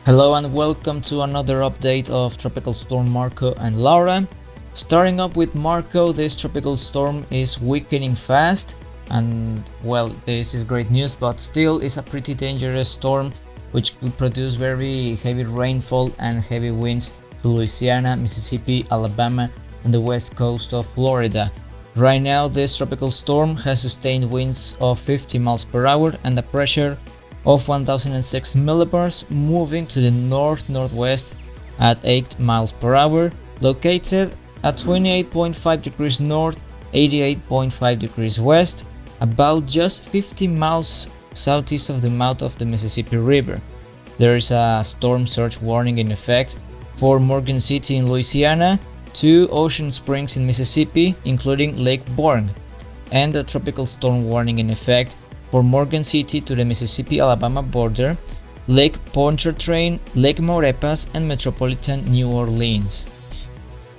Hello and welcome to another update of Tropical Storm Marco and Laura. Starting up with Marco, this tropical storm is weakening fast and well, this is great news, but still is a pretty dangerous storm which could produce very heavy rainfall and heavy winds to Louisiana, Mississippi, Alabama and the west coast of Florida. Right now this tropical storm has sustained winds of 50 miles per hour and a pressure of 1006 millibars, moving to the north-northwest at 8 miles per hour, located at 28.5 degrees north, 88.5 degrees west, about just 50 miles southeast of the mouth of the Mississippi River. There is a storm surge warning in effect for Morgan City in Louisiana, to Ocean Springs in Mississippi, including Lake Borgne, and a tropical storm warning in effect for Morgan City to the Mississippi-Alabama border, Lake Pontchartrain, Lake Maurepas, and metropolitan New Orleans.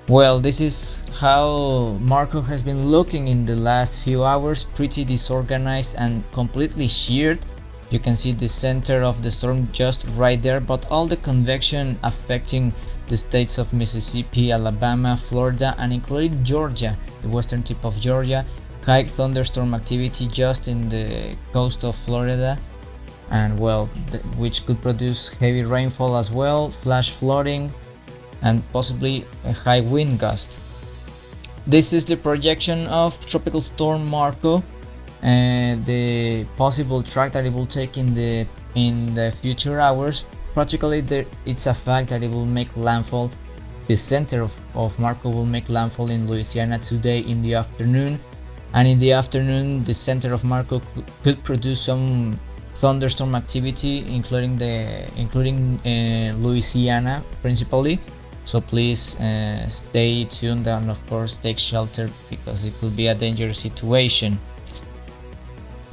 Well, this is how Marco has been looking in the last few hours, pretty disorganized and completely sheared. You can see the center of the storm just right there, but all the convection affecting the states of Mississippi, Alabama, Florida, and including Georgia, the western tip of Georgia. High thunderstorm activity just in the coast of Florida, and well, which could produce heavy rainfall as well, flash flooding, and possibly a high wind gust. This is the projection of Tropical Storm Marco, and the possible track that it will take in the future hours. Practically, it's a fact that it will make landfall. The center of Marco will make landfall in Louisiana today in the afternoon. And in the afternoon, the center of Marco could produce some thunderstorm activity, including Louisiana principally. So please stay tuned and of course take shelter, because it could be a dangerous situation.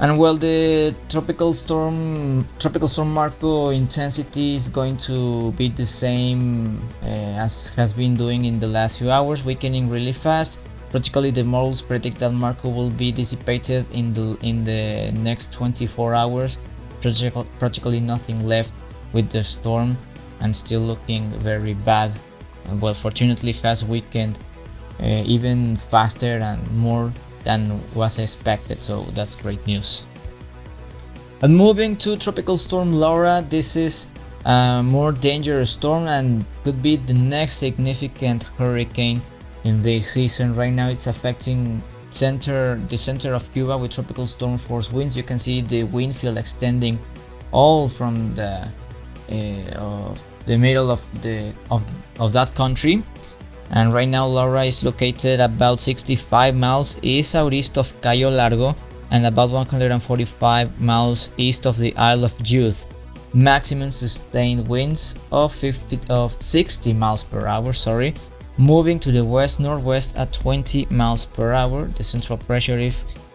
And well, the tropical storm Marco intensity is going to be the same as has been doing in the last few hours, weakening really fast. Practically, the models predict that Marco will be dissipated in the next 24 hours. Practically nothing left with the storm, and still looking very bad. And well, fortunately, has weakened even faster and more than was expected. So that's great news. And moving to Tropical Storm Laura, this is a more dangerous storm and could be the next significant hurricane in this season. Right now it's affecting the center of Cuba with tropical storm force winds. You can see the wind field extending all from the middle of that country. And right now Laura is located about 65 miles east-southeast of Cayo Largo and about 145 miles east of the Isle of Youth. Maximum sustained winds of 60 miles per hour, moving to the west-northwest at 20 miles per hour. The central pressure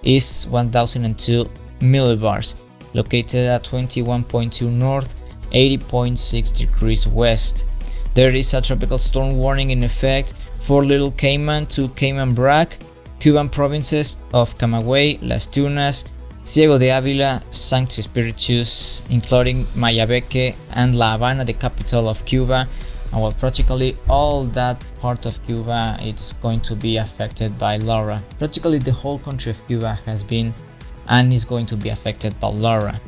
is 1002 millibars, located at 21.2 north, 80.6 degrees west. There is a tropical storm warning in effect for Little Cayman to Cayman Brac, Cuban provinces of Camagüey, Las Tunas, Ciego de Ávila, Sancti Spiritus, including Mayabeque and La Habana, the capital of Cuba. And well, practically all that part of Cuba it's going to be affected by Laura. Practically the whole country of Cuba has been and is going to be affected by Laura.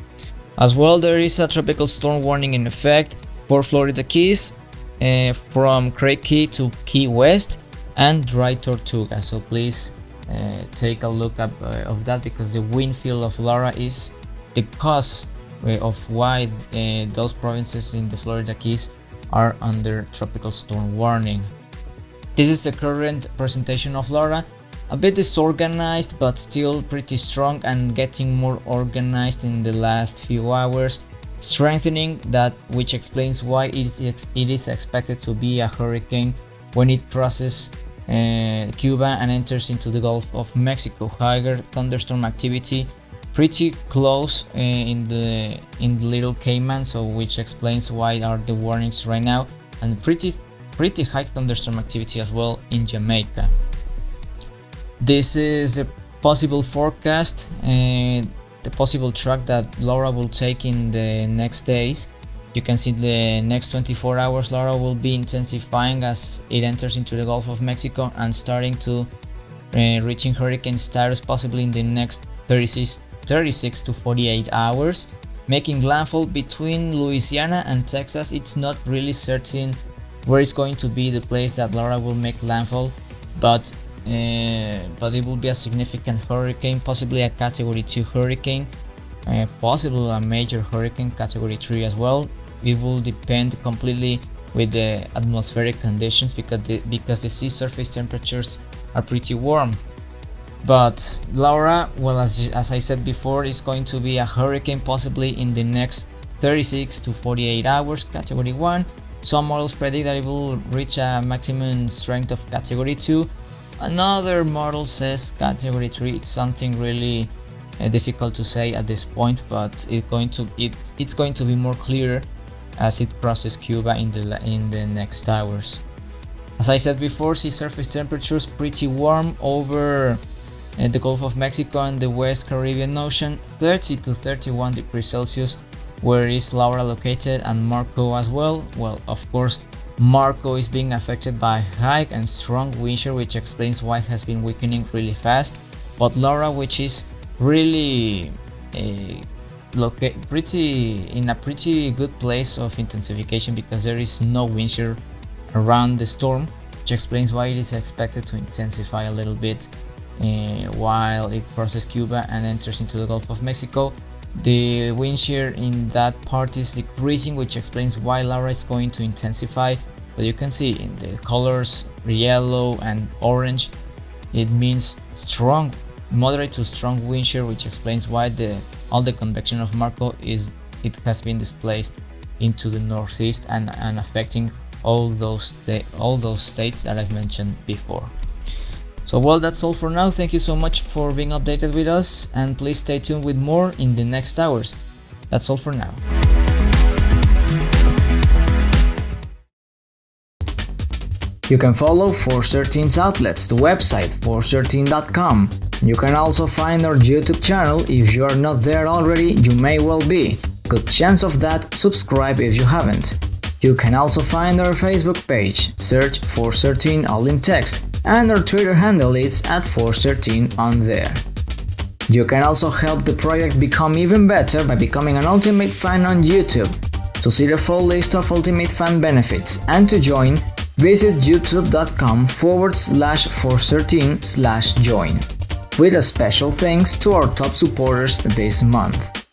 As well, there is a tropical storm warning in effect for Florida Keys, from Craig Key to Key West and Dry Tortuga. So please take a look up of that, because the wind field of Laura is the cause of why those provinces in the Florida Keys are under tropical storm warning. This is the current presentation of Laura, a bit disorganized but still pretty strong and getting more organized in the last few hours, strengthening that, which explains why it is expected to be a hurricane when it crosses Cuba and enters into the Gulf of Mexico. Higher thunderstorm activity pretty close in the Little Cayman, so which explains why are the warnings right now, and pretty high thunderstorm activity as well in Jamaica. This is a possible forecast and the possible track that Laura will take in the next days. You can see the next 24 hours Laura will be intensifying as it enters into the Gulf of Mexico and starting to reaching hurricane status possibly in the next 36 to 48 hours, making landfall between Louisiana and Texas. It's not really certain where it's going to be the place that Laura will make landfall, but it will be a significant hurricane, possibly a category 2 hurricane, possibly a major hurricane, category 3 as well. It will depend completely with the atmospheric conditions because the sea surface temperatures are pretty warm. But Laura, well, as I said before, is going to be a hurricane possibly in the next 36 to 48 hours, category 1. Some models predict that it will reach a maximum strength of category 2. Another model says category 3. It's something really difficult to say at this point, but it's going to be more clear as it crosses Cuba in the next hours. As I said before, sea surface temperatures pretty warm over the Gulf of Mexico and the West Caribbean Ocean, 30 to 31 degrees Celsius, where is Laura located, and Marco as well. Well, of course, Marco is being affected by high and strong wind shear, which explains why it has been weakening really fast. But Laura, which is really in a pretty good place of intensification because there is no wind shear around the storm, which explains why it is expected to intensify a little bit while it crosses Cuba and enters into the Gulf of Mexico. The wind shear in that part is decreasing, which explains why Laura is going to intensify. But you can see in the colors yellow and orange, it means strong, moderate to strong wind shear, which explains why all the convection of Marco has been displaced into the northeast and affecting all those states that I've mentioned before. So well, that's all for now. Thank you so much for being updated with us, and please stay tuned with more in the next hours. That's all for now. You can follow Force 13's outlets, the website force13.com. You can also find our YouTube channel. If you are not there already, you may well be. Good chance of that, subscribe if you haven't. You can also find our Facebook page, search Force 13 all in text, and our Twitter handle is @Force13 on there. You can also help the project become even better by becoming an Ultimate Fan on YouTube. To see the full list of Ultimate Fan benefits and to join, visit youtube.com/Force13/join. With a special thanks to our top supporters this month.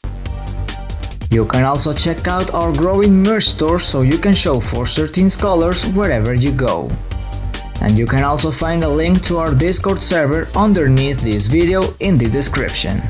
You can also check out our growing merch store so you can show Force 13's colors wherever you go. And you can also find a link to our Discord server underneath this video in the description.